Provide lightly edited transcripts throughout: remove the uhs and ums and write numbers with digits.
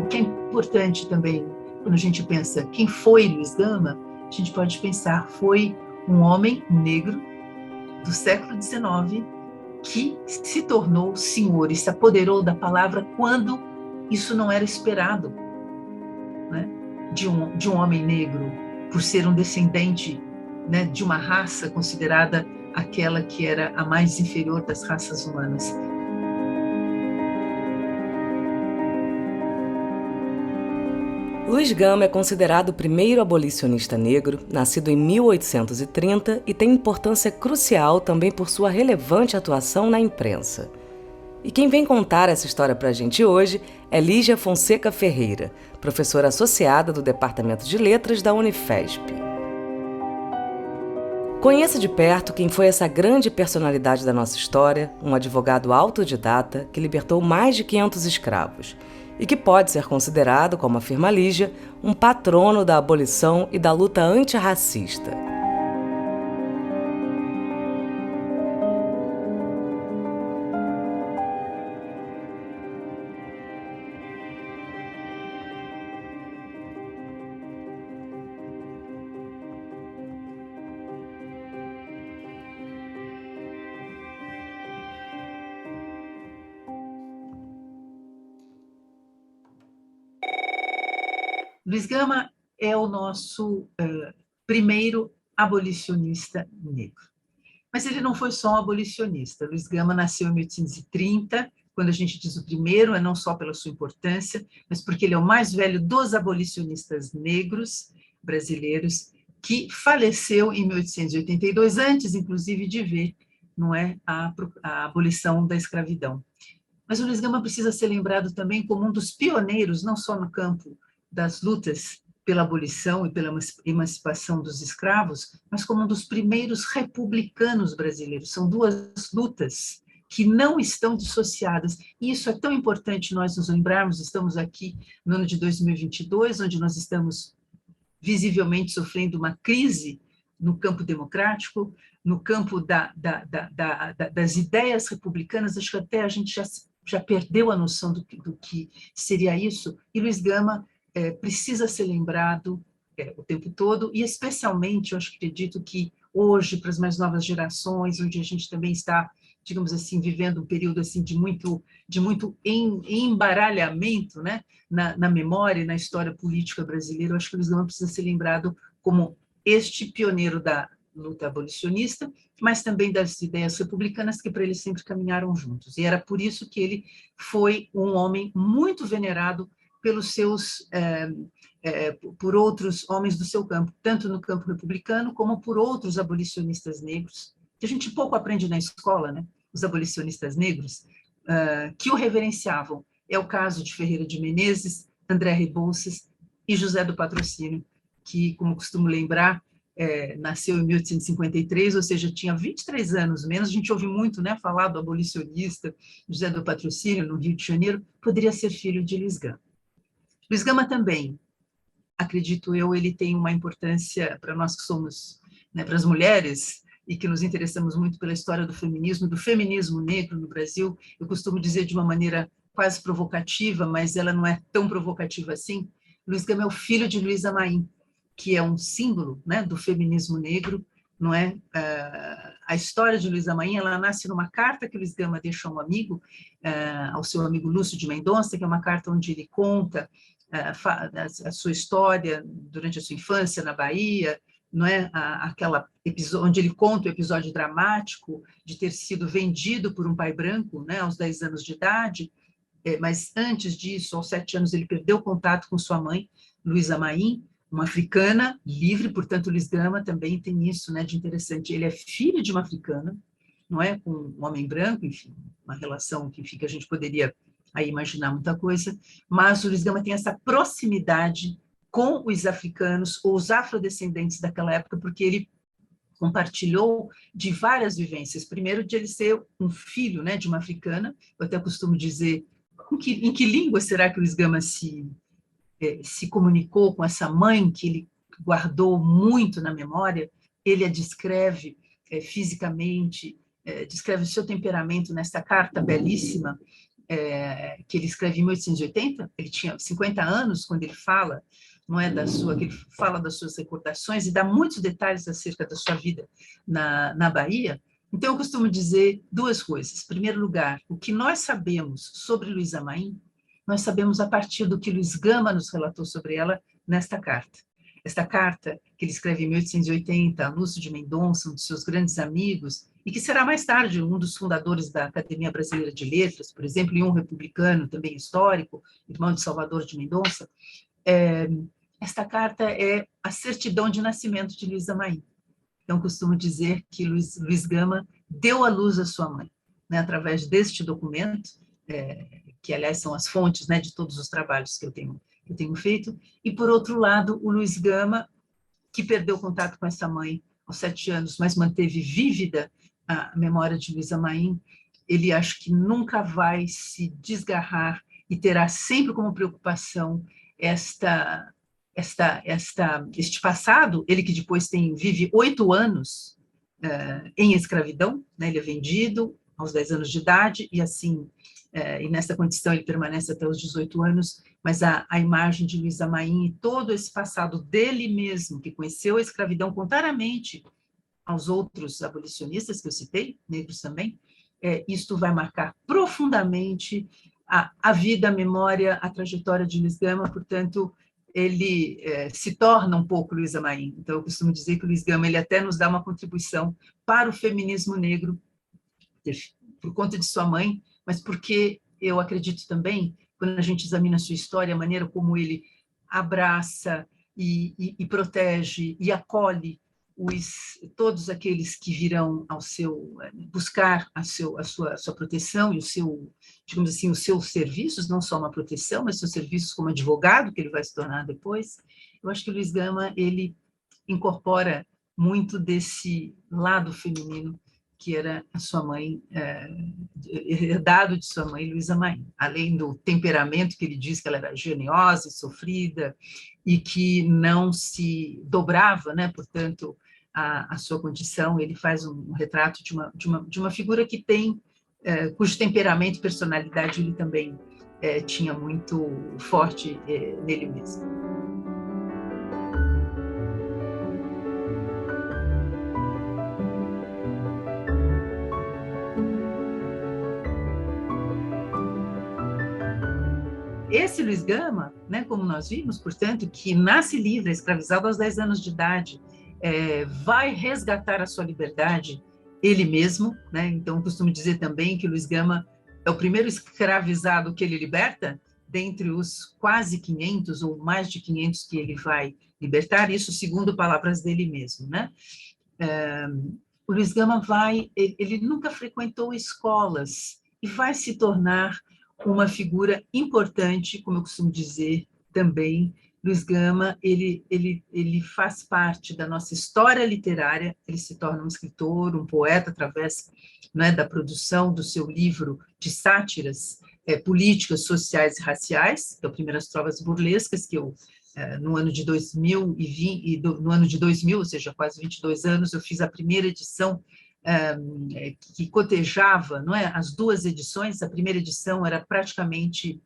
o que é importante também, quando a gente pensa quem foi Luiz Gama, a gente pode pensar, foi um homem negro do século XIX que se tornou senhor e se apoderou da palavra quando isso não era esperado, né? de um homem negro, por ser um descendente, né, de uma raça considerada aquela que era a mais inferior das raças humanas. Luiz Gama é considerado o primeiro abolicionista negro, nascido em 1830 e tem importância crucial também por sua relevante atuação na imprensa. E quem vem contar essa história pra gente hoje é Lígia Fonseca Ferreira, professora associada do Departamento de Letras da Unifesp. Conheça de perto quem foi essa grande personalidade da nossa história, um advogado autodidata que libertou mais de 500 escravos e que pode ser considerado, como afirma Lígia, um patrono da abolição e da luta antirracista. Luiz Gama é o nosso primeiro abolicionista negro. Mas ele não foi só um abolicionista. Luiz Gama nasceu em 1830, quando a gente diz o primeiro, é não só pela sua importância, mas porque ele é o mais velho dos abolicionistas negros brasileiros, que faleceu em 1882, antes, inclusive, de ver, não é, a abolição da escravidão. Mas o Luiz Gama precisa ser lembrado também como um dos pioneiros, não só no campo das lutas pela abolição e pela emancipação dos escravos, mas como um dos primeiros republicanos brasileiros. São duas lutas que não estão dissociadas. E isso é tão importante nós nos lembrarmos. Estamos aqui no ano de 2022, onde nós estamos visivelmente sofrendo uma crise no campo democrático, no campo das ideias republicanas. Acho que até a gente já perdeu a noção do que seria isso. E Luiz Gama precisa ser lembrado o tempo todo, e especialmente, eu acredito que hoje, para as mais novas gerações, onde a gente também está, digamos assim, vivendo um período assim, de muito embaralhamento, né, na memória e na história política brasileira, eu acho que o Luiz Gama precisa ser lembrado como este pioneiro da luta abolicionista, mas também das ideias republicanas que para ele sempre caminharam juntos. E era por isso que ele foi um homem muito venerado pelos seus, por outros homens do seu campo, tanto no campo republicano como por outros abolicionistas negros, que a gente pouco aprende na escola, né? Os abolicionistas negros, que o reverenciavam. É o caso de Ferreira de Menezes, André Rebouças e José do Patrocínio, que, como costumo lembrar, nasceu em 1853, ou seja, tinha 23 anos menos. A gente ouve muito, né, falar do abolicionista José do Patrocínio, no Rio de Janeiro, poderia ser filho de Luiz Gama. Luiz Gama também, acredito eu, ele tem uma importância para nós que somos, né, para as mulheres, e que nos interessamos muito pela história do feminismo negro no Brasil. Eu costumo dizer de uma maneira quase provocativa, mas ela não é tão provocativa assim. Luiz Gama é o filho de Luísa Maim, que é um símbolo, né, do feminismo negro, não é? A história de Luísa Maim, ela nasce numa carta que Luiz Gama deixa a um amigo, ao seu amigo Lúcio de Mendonça, que é uma carta onde ele conta a sua história durante a sua infância na Bahia, não é? Aquela episódio onde ele conta o episódio dramático de ter sido vendido por um pai branco, né, aos 10 anos de idade, mas antes disso, aos 7 anos, ele perdeu contato com sua mãe, Luísa Maim, uma africana livre. Portanto, Luiz Gama também tem isso, né, de interessante. Ele é filho de uma africana, não é, com um homem branco, enfim, uma relação que a gente poderia aí imaginar muita coisa, mas o Luiz Gama tem essa proximidade com os africanos ou os afrodescendentes daquela época, porque ele compartilhou de várias vivências. Primeiro, de ele ser um filho, né, de uma africana. Eu até costumo dizer, em que língua será que o Luiz Gama se comunicou com essa mãe que ele guardou muito na memória? Ele a descreve fisicamente, descreve o seu temperamento nessa carta belíssima que ele escreve em 1880, ele tinha 50 anos quando ele fala, não é, que ele fala das suas recordações e dá muitos detalhes acerca da sua vida na Bahia. Então, eu costumo dizer duas coisas. Em primeiro lugar, o que nós sabemos sobre Luísa Maim, nós sabemos a partir do que Luiz Gama nos relatou sobre ela nesta carta. Esta carta, que ele escreve em 1880, a Lúcio de Mendonça, um dos seus grandes amigos, e que será mais tarde um dos fundadores da Academia Brasileira de Letras, por exemplo, e um republicano também histórico, irmão de Salvador de Mendonça. Esta carta é a certidão de nascimento de Luísa Maim. Então, costumo dizer que Luiz Gama deu à luz a sua mãe, né, através deste documento, que, aliás, são as fontes, né, de todos os trabalhos que eu tenho feito. E, por outro lado, o Luiz Gama, que perdeu contato com essa mãe aos 7 anos, mas manteve vívida a memória de Luísa Maim, ele acho que nunca vai se desgarrar e terá sempre como preocupação este passado, ele que depois vive 8 anos em escravidão, né, ele é vendido aos 10 anos de idade, e assim, e nessa condição ele permanece até os 18 anos, mas a imagem de Luísa Maim e todo esse passado dele mesmo, que conheceu a escravidão contrariamente aos outros abolicionistas que eu citei, negros também, isto vai marcar profundamente a vida, a memória, a trajetória de Luiz Gama, portanto, ele se torna um pouco Luísa Maim. Então, eu costumo dizer que o Luiz Gama ele até nos dá uma contribuição para o feminismo negro, por conta de sua mãe, mas porque eu acredito também, quando a gente examina a sua história, a maneira como ele abraça e protege e acolhe todos aqueles que virão buscar a sua proteção e digamos assim, os seus serviços, não só uma proteção, mas seus serviços como advogado, que ele vai se tornar depois. Eu acho que o Luiz Gama, ele incorpora muito desse lado feminino que era a sua mãe, herdado de sua mãe, Luísa Maim, além do temperamento que ele diz que ela era geniosa e sofrida e que não se dobrava, né, portanto, a sua condição. Ele faz um retrato de uma figura que tem, cujo temperamento e personalidade ele também tinha muito forte nele mesmo. Esse Luiz Gama, né, como nós vimos, portanto, que nasce livre, escravizado aos 10 anos de idade, vai resgatar a sua liberdade ele mesmo, né? Então, costumo dizer também que o Luiz Gama é o primeiro escravizado que ele liberta, dentre os quase 500 ou mais de 500 que ele vai libertar, isso segundo palavras dele mesmo, né? O Luiz Gama ele nunca frequentou escolas e vai se tornar uma figura importante, como eu costumo dizer também. Luiz Gama, ele faz parte da nossa história literária, ele se torna um escritor, um poeta, através, né, da produção do seu livro de sátiras políticas, sociais e raciais, que é o Primeiras Trovas Burlescas, que eu, no ano de 2000, ou seja, quase 22 anos, eu fiz a primeira edição que cotejava, não é, as duas edições. A primeira edição era praticamente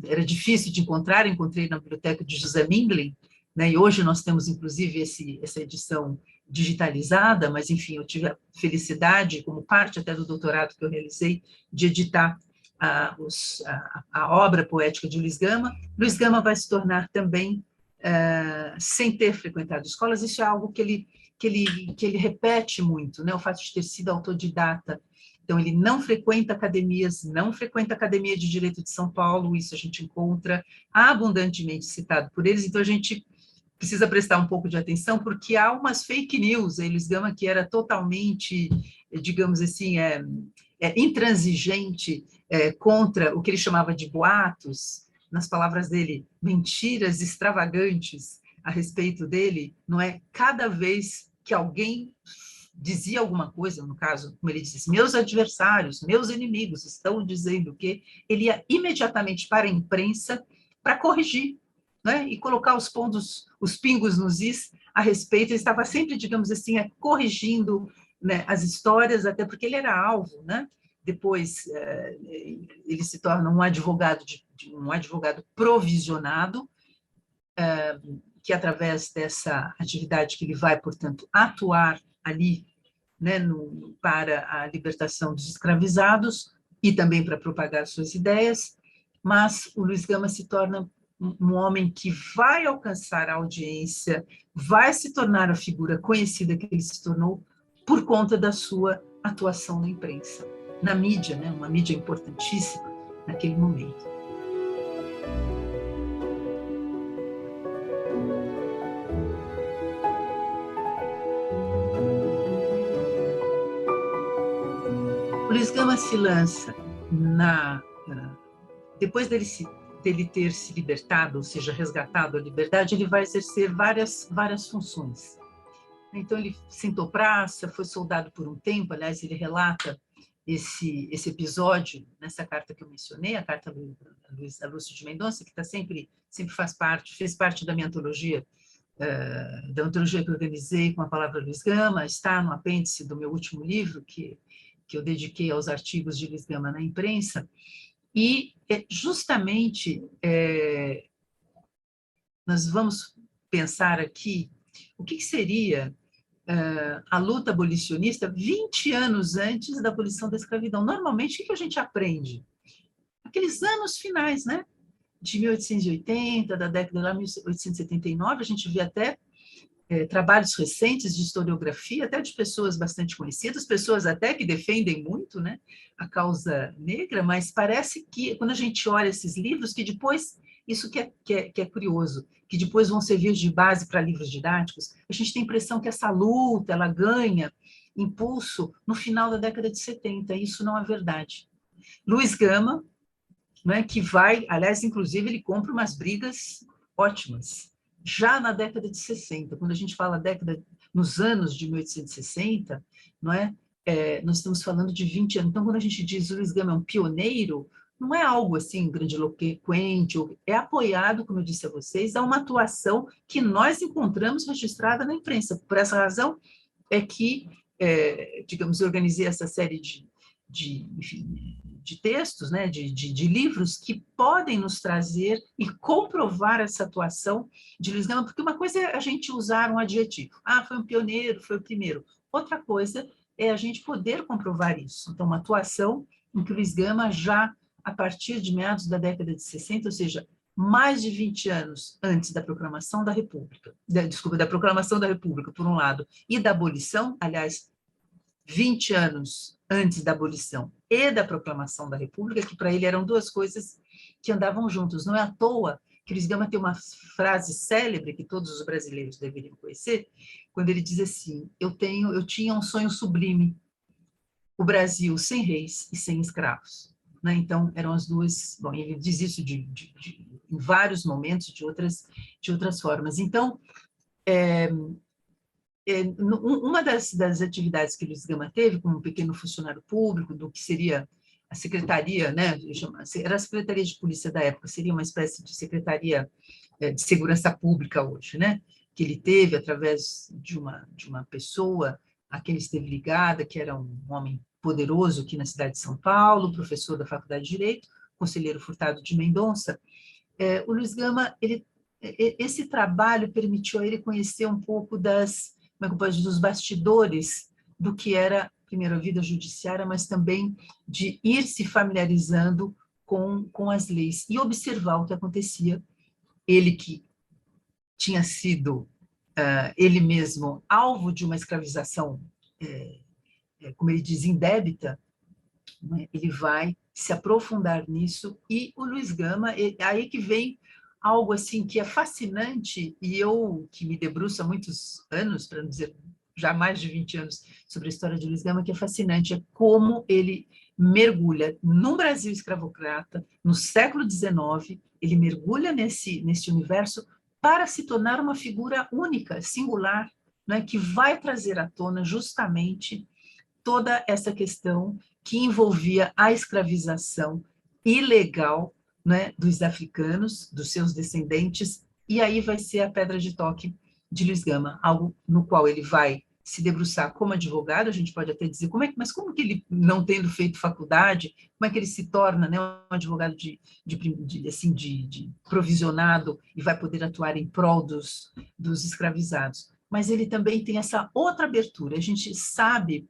era difícil de encontrar, encontrei na biblioteca de José Mindlin, né, e hoje nós temos, inclusive, essa edição digitalizada, mas, enfim, eu tive a felicidade, como parte até do doutorado que eu realizei, de editar a obra poética de Luiz Gama. Luiz Gama vai se tornar também, sem ter frequentado escolas, isso é algo que ele repete muito, né, o fato de ter sido autodidata. Então, ele não frequenta academias, não frequenta a Academia de Direito de São Paulo, isso a gente encontra abundantemente citado por eles, então a gente precisa prestar um pouco de atenção, porque há umas fake news, Luiz Gama, que era totalmente, digamos assim, intransigente contra o que ele chamava de boatos, nas palavras dele, mentiras extravagantes a respeito dele, não é? Cada vez que alguém dizia alguma coisa, no caso, como ele disse, meus adversários, meus inimigos estão dizendo que, ele ia imediatamente para a imprensa para corrigir, né, e colocar os pingos nos is a respeito. Ele estava sempre, digamos assim, corrigindo, né, as histórias, até porque ele era alvo, né, depois ele se torna um advogado, um advogado provisionado, que através dessa atividade que ele vai, portanto, atuar ali, né, para a libertação dos escravizados e também para propagar suas ideias, mas o Luiz Gama se torna um homem que vai alcançar a audiência, vai se tornar a figura conhecida que ele se tornou por conta da sua atuação na imprensa, na mídia, né, uma mídia importantíssima naquele momento. O Luiz Gama se lança depois dele ter se libertado, ou seja, resgatado a liberdade, ele vai exercer várias funções. Então, ele sentou praça, foi soldado por um tempo, aliás, ele relata esse episódio nessa carta que eu mencionei, a carta do Lúcio de Mendonça, que sempre fez parte da minha antologia, da antologia que eu organizei com a palavra Luiz Gama, está no apêndice do meu último livro, que eu dediquei aos artigos de Luiz Gama na imprensa, e justamente nós vamos pensar aqui o que seria a luta abolicionista 20 anos antes da abolição da escravidão. Normalmente, o que a gente aprende? Aqueles anos finais, né? De 1880, da década de 1879, a gente vê até trabalhos recentes de historiografia, até de pessoas bastante conhecidas, pessoas até que defendem muito, né, a causa negra, mas parece que, quando a gente olha esses livros, que depois, isso que é curioso, que depois vão servir de base para livros didáticos, a gente tem a impressão que essa luta, ela ganha impulso no final da década de 70, e isso não é verdade. Luiz Gama, né, que vai, aliás, inclusive, ele compra umas brigas ótimas, já na década de 60, quando a gente fala nos anos de 1860, não é? Nós estamos falando de 20 anos. Então, quando a gente diz Luiz Gama é um pioneiro, não é algo assim grandiloquente, é apoiado, como eu disse a vocês, a uma atuação que nós encontramos registrada na imprensa. Por essa razão é que, digamos, eu organizei essa série de textos, né, de livros que podem nos trazer e comprovar essa atuação de Luiz Gama, porque uma coisa é a gente usar um adjetivo, foi um pioneiro, foi o primeiro, outra coisa é a gente poder comprovar isso. Então, uma atuação em que o Luiz Gama já, a partir de meados da década de 60, ou seja, mais de 20 anos antes da proclamação da República, da proclamação da República, por um lado, e da abolição, aliás, 20 anos antes da abolição e da proclamação da República, que para ele eram duas coisas que andavam juntos. Não é à toa que Luiz Gama tem uma frase célebre que todos os brasileiros deveriam conhecer, quando ele diz assim: eu tinha um sonho sublime, o Brasil sem reis e sem escravos. Né? Então, eram as duas... Bom, ele diz isso em vários momentos, de outras formas. Então, uma das atividades que Luiz Gama teve como pequeno funcionário público, do que seria a secretaria, né, era a Secretaria de Polícia da época, seria uma espécie de Secretaria de Segurança Pública hoje, né, que ele teve através de uma pessoa a quem ele esteve ligada, que era um homem poderoso aqui na cidade de São Paulo, professor da Faculdade de Direito, conselheiro Furtado de Mendonça. O Luiz Gama, esse trabalho permitiu a ele conhecer um pouco dos bastidores do que era, primeiro, a vida judiciária, mas também de ir se familiarizando com as leis e observar o que acontecia. Ele que tinha sido, ele mesmo, alvo de uma escravização, como ele diz, indébita, né? Ele vai se aprofundar nisso, e o Luiz Gama, aí que vem algo assim que é fascinante, e eu, que me debruço há muitos anos, para não dizer já mais de 20 anos, sobre a história de Luiz Gama, que é fascinante, é como ele mergulha no Brasil escravocrata, no século XIX, ele mergulha nesse universo para se tornar uma figura única, singular, né, que vai trazer à tona justamente toda essa questão que envolvia a escravização ilegal, né, dos africanos, dos seus descendentes, e aí vai ser a pedra de toque de Luiz Gama, algo no qual ele vai se debruçar como advogado, a gente pode até dizer, mas como que ele, não tendo feito faculdade, como é que ele se torna, né, um advogado de provisionado e vai poder atuar em prol dos escravizados? Mas ele também tem essa outra abertura. A gente sabe,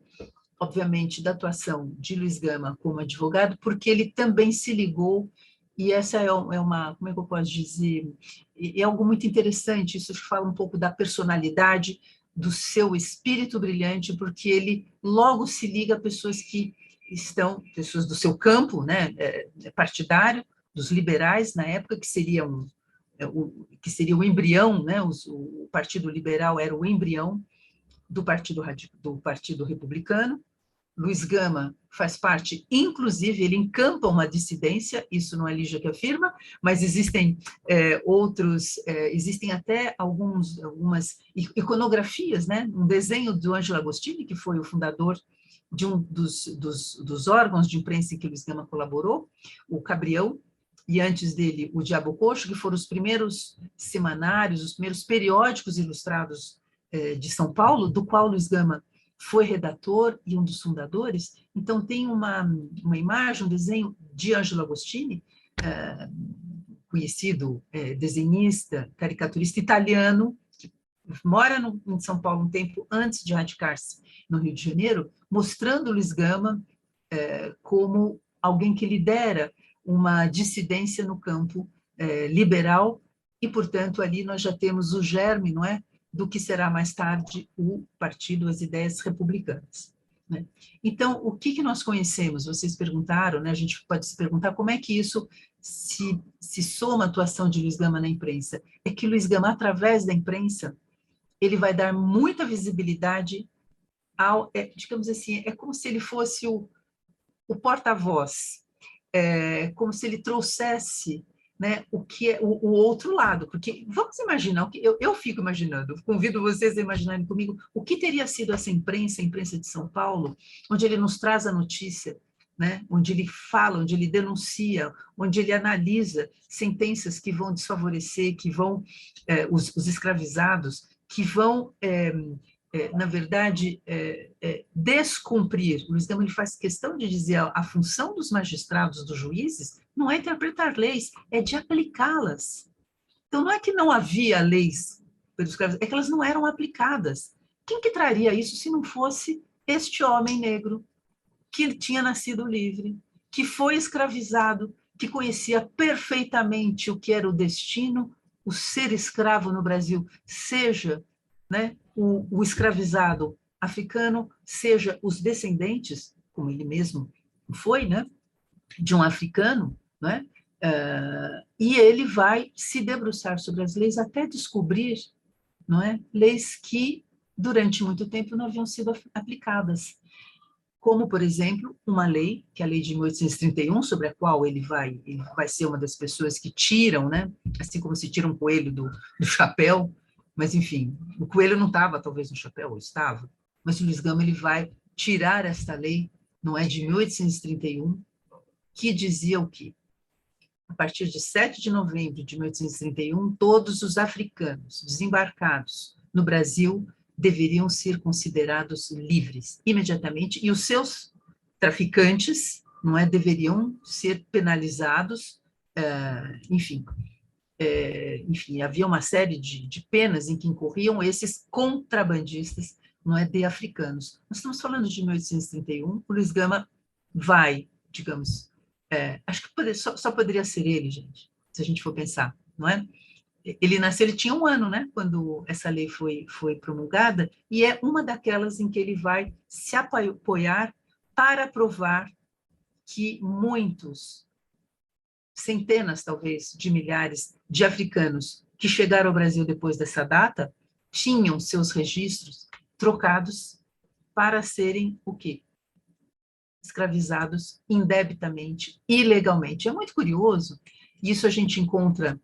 obviamente, da atuação de Luiz Gama como advogado, porque ele também se ligou, e essa é uma, como é que eu posso dizer, é algo muito interessante, isso fala um pouco da personalidade, do seu espírito brilhante, porque ele logo se liga a pessoas que pessoas do seu campo, né, partidário, dos liberais na época, que seria o embrião, né, o Partido Liberal era o embrião do Partido Republicano. Luiz Gama faz parte, inclusive, ele encampa uma dissidência, isso não é Lígia que afirma, mas existem existem até algumas iconografias, né? Um desenho do Ângelo Agostini, que foi o fundador de um dos órgãos de imprensa em que Luiz Gama colaborou, o Cabrião, e antes dele o Diabo Coxo, que foram os primeiros semanários, os primeiros periódicos ilustrados de São Paulo, do qual Luiz Gama foi redator e um dos fundadores. Então, tem uma imagem, um desenho de Ângelo Agostini, conhecido desenhista, caricaturista italiano, que mora em São Paulo um tempo antes de radicar-se no Rio de Janeiro, mostrando Luiz Gama como alguém que lidera uma dissidência no campo liberal, e, portanto, ali nós já temos o germe, não é, do que será mais tarde o Partido das Ideias Republicanas, né? Então, o que nós conhecemos? Vocês perguntaram, né? A gente pode se perguntar como é que isso se soma à atuação de Luiz Gama na imprensa. É que Luiz Gama, através da imprensa, ele vai dar muita visibilidade digamos assim, é como se ele fosse o porta-voz, como se ele trouxesse, né, o que é o outro lado, porque vamos imaginar, o que eu fico imaginando, convido vocês a imaginarem comigo, o que teria sido essa imprensa, a imprensa de São Paulo, onde ele nos traz a notícia, né, onde ele fala, onde ele denuncia, onde ele analisa sentenças que vão desfavorecer, que vão, os escravizados, que vão, na verdade, descumprir. O Luiz Gama ele faz questão de dizer a função dos magistrados, dos juízes, não é interpretar leis, é de aplicá-las. Então, não é que não havia leis pelos escravos, é que elas não eram aplicadas. Quem que traria isso se não fosse este homem negro que tinha nascido livre, que foi escravizado, que conhecia perfeitamente o que era o destino, o ser escravo no Brasil, seja, né, o escravizado africano, seja os descendentes, como ele mesmo foi, né, de um africano, né, e ele vai se debruçar sobre as leis até descobrir, não é, leis que durante muito tempo não haviam sido aplicadas, como, por exemplo, uma lei, que é a lei de 1831, sobre a qual ele vai ser uma das pessoas que tiram, né, assim como se tira um coelho do chapéu, mas, enfim, o coelho não estava, talvez, no chapéu, ou estava, mas o Luiz Gama ele vai tirar esta lei, não é, de 1831, que dizia o quê? A partir de 7 de novembro de 1831, todos os africanos desembarcados no Brasil deveriam ser considerados livres imediatamente, e os seus traficantes, não é, deveriam ser penalizados, enfim, havia uma série de penas em que incorriam esses contrabandistas, não é, de africanos. Nós estamos falando de 1831, o Luiz Gama vai, digamos, acho que só poderia ser ele, gente, se a gente for pensar, não é? Ele nasceu, ele tinha 1 ano, né, quando essa lei foi promulgada, e é uma daquelas em que ele vai se apoiar para provar que muitos, centenas, talvez, de milhares de africanos que chegaram ao Brasil depois dessa data tinham seus registros trocados para serem o quê? Escravizados indebitamente, ilegalmente. É muito curioso, isso a gente encontra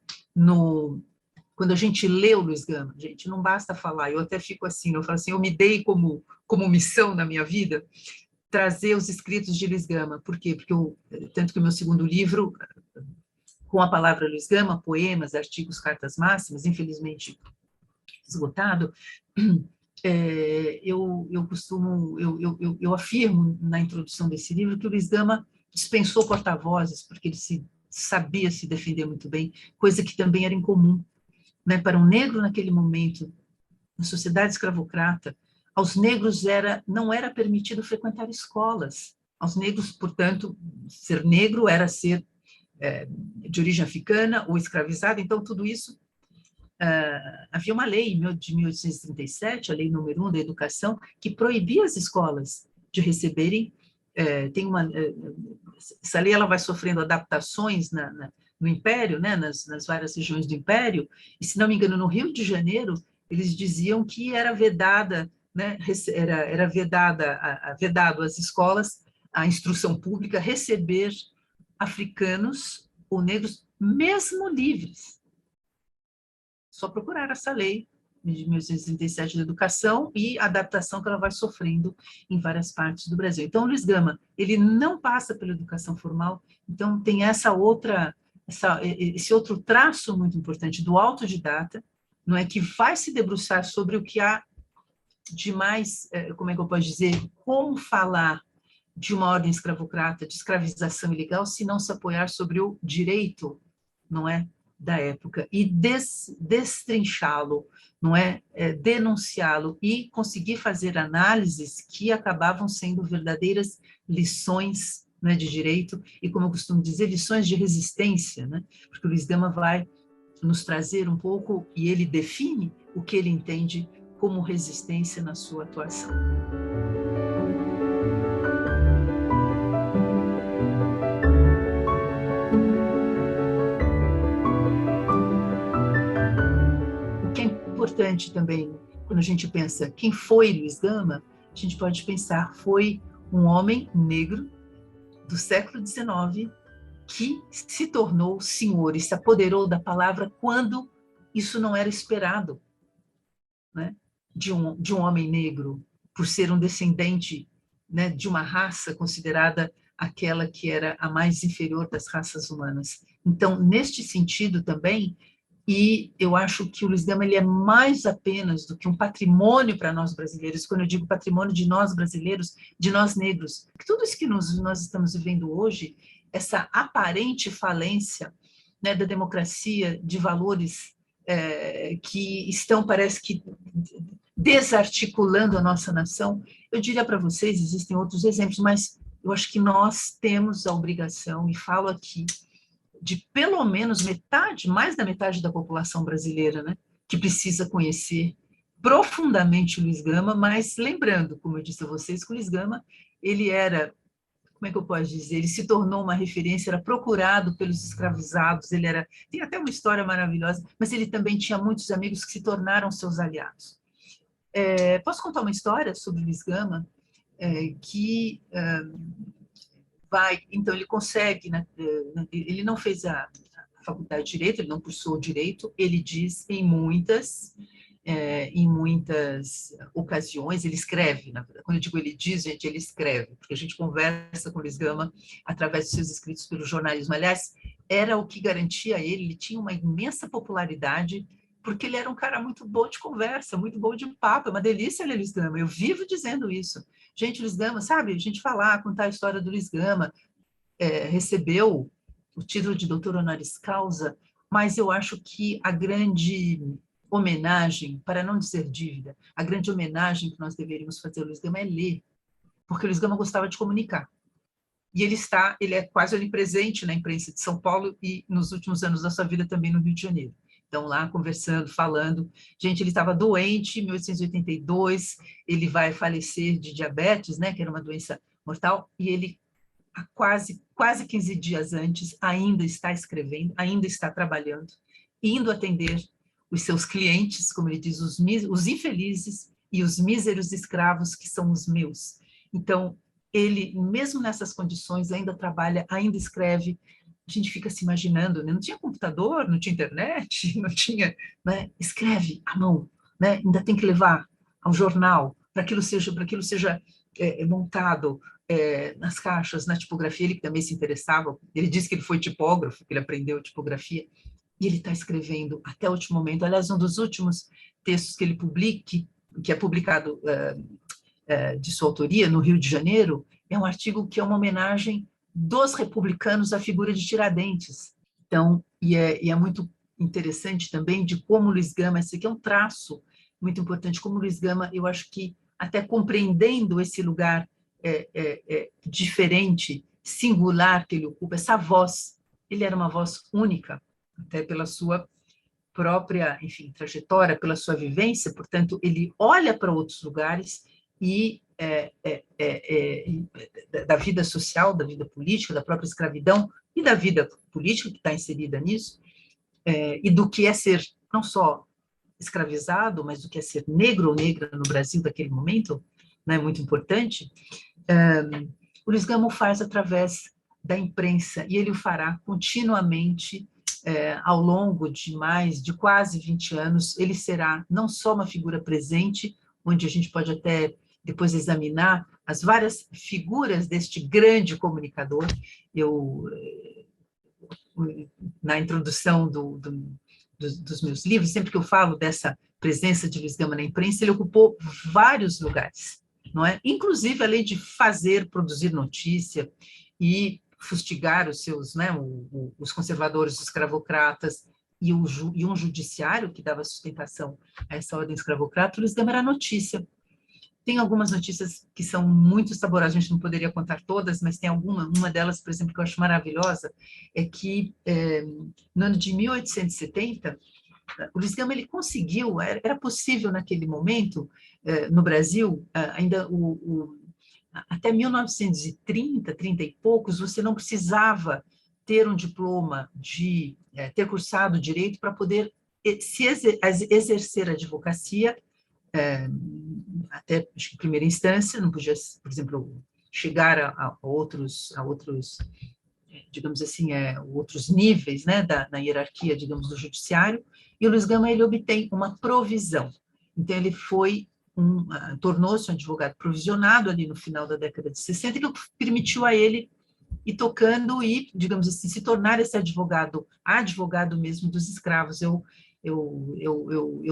quando a gente lê o Luiz Gama, gente, não basta falar, eu até fico assim, eu falo assim, eu me dei como missão na minha vida trazer os escritos de Luiz Gama. Por quê? Porque tanto que o meu segundo livro, com a palavra Luiz Gama, poemas, artigos, cartas máximas, infelizmente esgotado, eu afirmo na introdução desse livro que o Luiz Gama dispensou porta-vozes, porque ele sabia se defender muito bem, coisa que também era incomum, né? Para um negro naquele momento, na sociedade escravocrata, aos negros não era permitido frequentar escolas. Aos negros, portanto, ser negro era ser de origem africana ou escravizado, então tudo isso. Havia uma lei de 1837, a lei número 1 da educação, que proibia as escolas de receberem. Essa lei ela vai sofrendo adaptações no Império, né, nas várias regiões do Império, e, se não me engano, no Rio de Janeiro, eles diziam que era vedada, né, era vedado às escolas, a instrução pública, receber africanos ou negros, mesmo livres. Só procurar essa lei de 1937 da educação e a adaptação que ela vai sofrendo em várias partes do Brasil. Então, o Luiz Gama, ele não passa pela educação formal, então tem esse outro traço muito importante do autodidata, não é, que vai se debruçar sobre o que há de mais, como é que eu posso dizer, como falar de uma ordem escravocrata, de escravização ilegal, se não se apoiar sobre o direito, não é, da época, e destrinchá-lo, não é, denunciá-lo e conseguir fazer análises que acabavam sendo verdadeiras lições, né, de direito e, como eu costumo dizer, lições de resistência, né? Porque o Luiz Gama vai nos trazer um pouco, e ele define o que ele entende como resistência na sua atuação. Importante também, quando a gente pensa quem foi Luiz Gama, a gente pode pensar, foi um homem negro do século XIX que se tornou senhor e se apoderou da palavra quando isso não era esperado, né? de um homem negro, por ser um descendente, né, de uma raça considerada aquela que era a mais inferior das raças humanas. Então, neste sentido também, e eu acho que o Luiz Gama ele é mais apenas do que um patrimônio para nós brasileiros. Quando eu digo patrimônio de nós brasileiros, de nós negros, tudo isso que nós estamos vivendo hoje, essa aparente falência, né, da democracia, de valores que estão, parece que, desarticulando a nossa nação, eu diria para vocês, existem outros exemplos, mas eu acho que nós temos a obrigação, e falo aqui, de pelo menos metade, mais da metade da população brasileira, né, que precisa conhecer profundamente o Luiz Gama, mas lembrando, como eu disse a vocês, que o Luiz Gama, ele era, como é que eu posso dizer, ele se tornou uma referência, era procurado pelos escravizados, tem até uma história maravilhosa, mas ele também tinha muitos amigos que se tornaram seus aliados. Posso contar uma história sobre o Luiz Gama? Então ele consegue, né, ele não fez a faculdade de Direito, ele não cursou Direito, ele diz em muitas ocasiões, ele escreve, na verdade. Quando eu digo ele diz, gente, ele escreve, porque a gente conversa com o Luiz Gama através de seus escritos pelo jornalismo. Aliás, era o que garantia a ele tinha uma imensa popularidade, porque ele era um cara muito bom de conversa, muito bom de papo, é uma delícia ler Luiz Gama, eu vivo dizendo isso. Gente, Luiz Gama, sabe, a gente contar a história do Luiz Gama, recebeu o título de doutor honoris causa, mas eu acho que a grande homenagem, para não dizer dívida, a grande homenagem que nós deveríamos fazer ao Luiz Gama é ler, porque o Luiz Gama gostava de comunicar. E ele é quase onipresente na imprensa de São Paulo e nos últimos anos da sua vida também no Rio de Janeiro. Então, lá conversando, falando. Gente, ele estava doente em 1882, ele vai falecer de diabetes, né, que era uma doença mortal, e ele, há quase 15 dias antes, ainda está escrevendo, ainda está trabalhando, indo atender os seus clientes, como ele diz, os infelizes e os míseros escravos que são os meus. Então, ele, mesmo nessas condições, ainda trabalha, ainda escreve. A gente fica se imaginando, né? Não tinha computador, não tinha internet, não tinha, né? Escreve à mão, né? Ainda tem que levar ao jornal para aquilo seja montado nas caixas, na tipografia. Ele também se interessava, ele disse que ele foi tipógrafo, que ele aprendeu tipografia, e ele está escrevendo até o último momento. Aliás, um dos últimos textos que ele que é publicado de sua autoria no Rio de Janeiro, é um artigo que é uma homenagem dos republicanos à figura de Tiradentes. Então, e é muito interessante também de como Luiz Gama, esse aqui é um traço muito importante, como Luiz Gama, eu acho que até compreendendo esse lugar diferente, singular que ele ocupa, essa voz, ele era uma voz única, até pela sua própria, enfim, trajetória, pela sua vivência, portanto, ele olha para outros lugares e da vida social, da vida política, da própria escravidão e da vida política que está inserida nisso, e do que é ser não só escravizado, mas do que é ser negro ou negra no Brasil daquele momento, né, muito importante. O Luiz Gama o faz através da imprensa, e ele o fará continuamente ao longo de quase 20 anos. Ele será não só uma figura presente, onde a gente pode até depois examinar as várias figuras deste grande comunicador. Na introdução dos meus livros, sempre que eu falo dessa presença de Luiz Gama na imprensa, ele ocupou vários lugares, não é? Inclusive, além de produzir notícia e fustigar os seus, né, os conservadores, os escravocratas, e um judiciário que dava sustentação a essa ordem escravocrata, Luiz Gama era notícia. Tem algumas notícias que são muito saborosas, a gente não poderia contar todas, mas tem uma delas, por exemplo, que eu acho maravilhosa, é que no ano de 1870, o Luiz Gama ele conseguiu, era possível naquele momento, no Brasil, ainda até 1930, 30 e poucos, você não precisava ter um diploma de ter cursado direito para poder exercer a advocacia, até acho que em primeira instância, não podia, por exemplo, chegar a outros, digamos assim, outros níveis, né, na hierarquia, digamos, do judiciário, e o Luiz Gama ele obtém uma provisão. Então, ele tornou-se um advogado provisionado ali no final da década de 60, que permitiu a ele ir tocando e, digamos assim, se tornar esse advogado mesmo dos escravos. Eu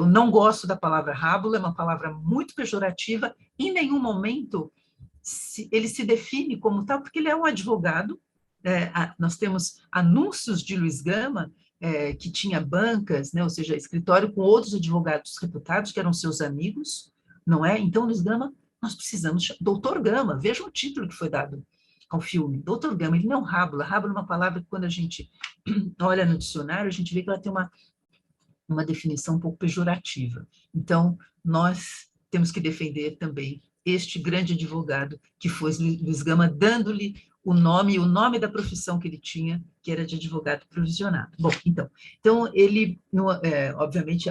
não gosto da palavra rábula, é uma palavra muito pejorativa. Em nenhum momento ele se define como tal, porque ele é um advogado. Nós temos anúncios de Luiz Gama, que tinha bancas, né, ou seja, escritório com outros advogados reputados, que eram seus amigos, não é? Então, Luiz Gama, nós precisamos... Doutor Gama, veja o título que foi dado ao filme. Doutor Gama, ele não é rábula. Rábula é uma palavra que, quando a gente olha no dicionário, a gente vê que ela tem uma definição um pouco pejorativa. Então, nós temos que defender também este grande advogado, que foi Luiz Gama, dando-lhe o nome da profissão que ele tinha, que era de advogado provisionado. Bom, então ele, obviamente,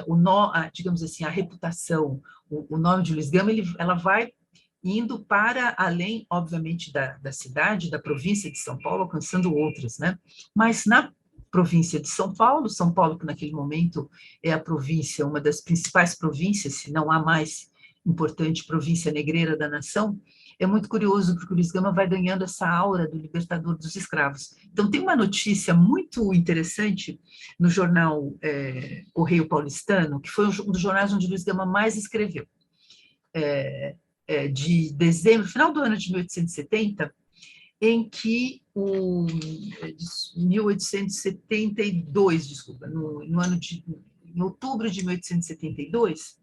digamos assim, a reputação, o nome de Luiz Gama, ela vai indo para além, obviamente, da cidade, da província de São Paulo, alcançando outras, né? Mas na província de São Paulo que naquele momento é a província, uma das principais províncias, se não a mais importante província negreira da nação, é muito curioso, porque o Luiz Gama vai ganhando essa aura do libertador dos escravos. Então, tem uma notícia muito interessante no jornal Correio Paulistano, que foi um dos jornais onde o Luiz Gama mais escreveu, de dezembro, final do ano de 1870, em que, em 1872, desculpa, em outubro de 1872,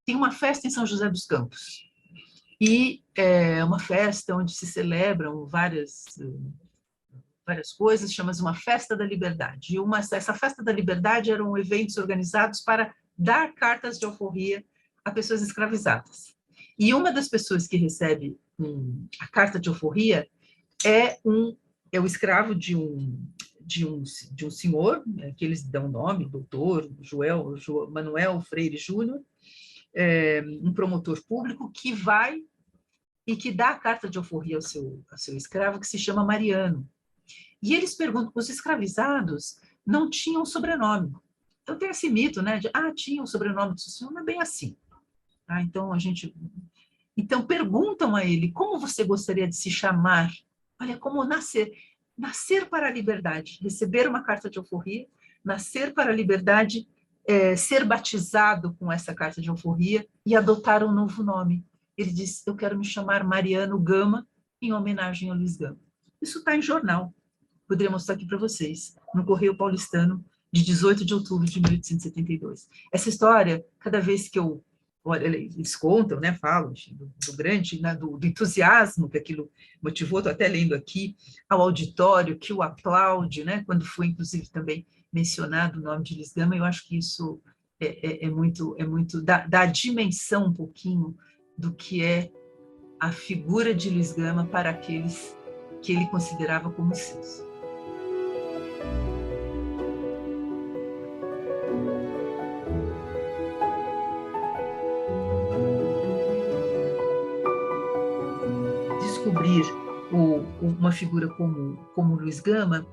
tem uma festa em São José dos Campos. E é uma festa onde se celebram várias coisas, chama-se uma Festa da Liberdade. E essa Festa da Liberdade eram eventos organizados para dar cartas de alforria a pessoas escravizadas. E uma das pessoas que recebe a carta de alforria é o escravo de um senhor, que eles dão nome, doutor Manuel Freire Júnior, um promotor público que vai e que dá a carta de alforria ao seu escravo, que se chama Mariano. E eles perguntam, os escravizados não tinham sobrenome. Então tem esse mito, né, tinha o sobrenome do seu senhor, não é bem assim. Então perguntam a ele, como você gostaria de se chamar? Olha, como nascer para a liberdade, receber uma carta de alforria, nascer para a liberdade ser batizado com essa carta de alforria e adotar um novo nome. Ele disse: eu quero me chamar Mariano Gama, em homenagem ao Luiz Gama. Isso está em jornal, poderia mostrar aqui para vocês, no Correio Paulistano, de 18 de outubro de 1872. Essa história, cada vez que eu... Olha, eles contam, né, falam do grande, né, do entusiasmo que aquilo motivou, estou até lendo aqui, ao auditório que o aplaude, né, quando foi, inclusive, também mencionado o nome de Luiz Gama. Eu acho que isso é muito dá dimensão um pouquinho do que é a figura de Luiz Gama para aqueles que ele considerava como seus. Descobrir uma figura como Luiz Gama,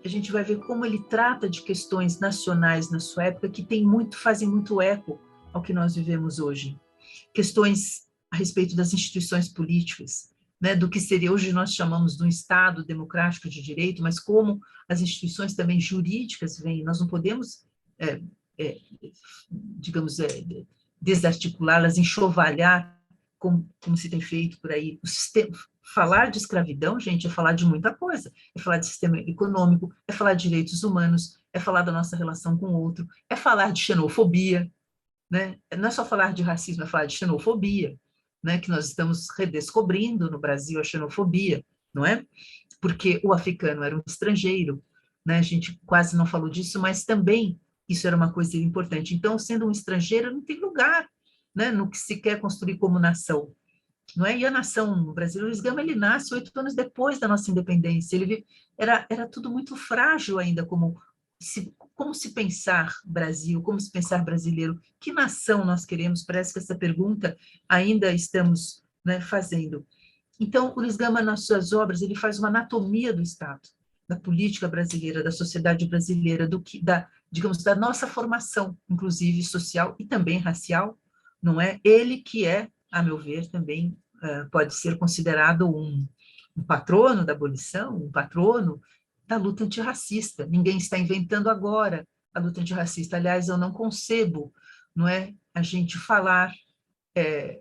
a gente vai ver como ele trata de questões nacionais na sua época que fazem muito eco ao que nós vivemos hoje. Questões a respeito das instituições políticas, né, do que seria hoje nós chamamos de um Estado democrático de direito, mas como as instituições também jurídicas vêm, nós não podemos, digamos, desarticulá-las, enxovalhar, como se tem feito por aí. O sistema, falar de escravidão, gente, é falar de muita coisa. É falar de sistema econômico, é falar de direitos humanos, é falar da nossa relação com o outro, é falar de xenofobia, né? Não é só falar de racismo, é falar de xenofobia, né? Que nós estamos redescobrindo no Brasil a xenofobia, não é? Porque o africano era um estrangeiro, né? A gente quase não falou disso, mas também isso era uma coisa importante. Então, sendo um estrangeiro, não tem lugar, né, no que se quer construir como nação, não é? E a nação brasileira, Luiz Gama, ele nasce 8 anos depois da nossa independência. Era tudo muito frágil ainda, como se pensar Brasil, como se pensar brasileiro, que nação nós queremos? Parece que essa pergunta ainda estamos, né, fazendo. Então, o Luiz Gama, nas suas obras, ele faz uma anatomia do Estado, da política brasileira, da sociedade brasileira, digamos, da nossa formação, inclusive social e também racial, não é? Ele que é, a meu ver, também pode ser considerado um patrono da abolição, um patrono da luta antirracista. Ninguém está inventando agora a luta antirracista. Aliás, eu não concebo, não é, a gente falar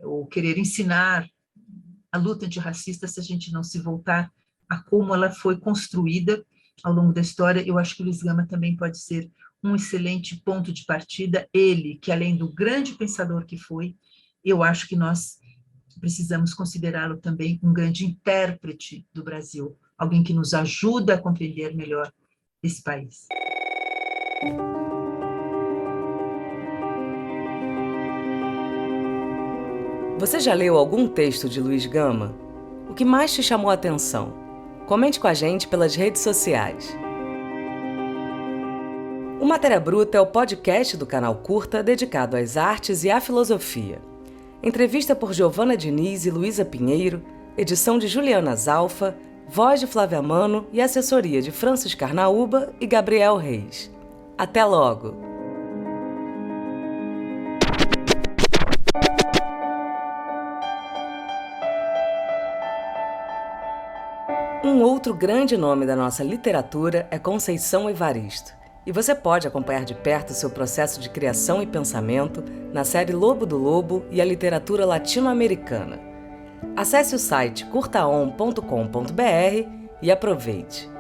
ou querer ensinar a luta antirracista se a gente não se voltar a como ela foi construída ao longo da história. Eu acho que o Luiz Gama também pode ser um excelente ponto de partida. Ele, que além do grande pensador que foi, eu acho que nós precisamos considerá-lo também um grande intérprete do Brasil, alguém que nos ajuda a compreender melhor esse país. Você já leu algum texto de Luiz Gama? O que mais te chamou a atenção? Comente com a gente pelas redes sociais. O Matéria Bruta é o podcast do canal Curta dedicado às artes e à filosofia. Entrevista por Giovana Diniz e Luísa Pinheiro, edição de Juliana Zalfa, voz de Flávia Mano e assessoria de Francis Carnaúba e Gabriel Reis. Até logo! Um outro grande nome da nossa literatura é Conceição Evaristo. E você pode acompanhar de perto seu processo de criação e pensamento na série Lobo do Lobo e a literatura latino-americana. Acesse o site curtaon.com.br e aproveite!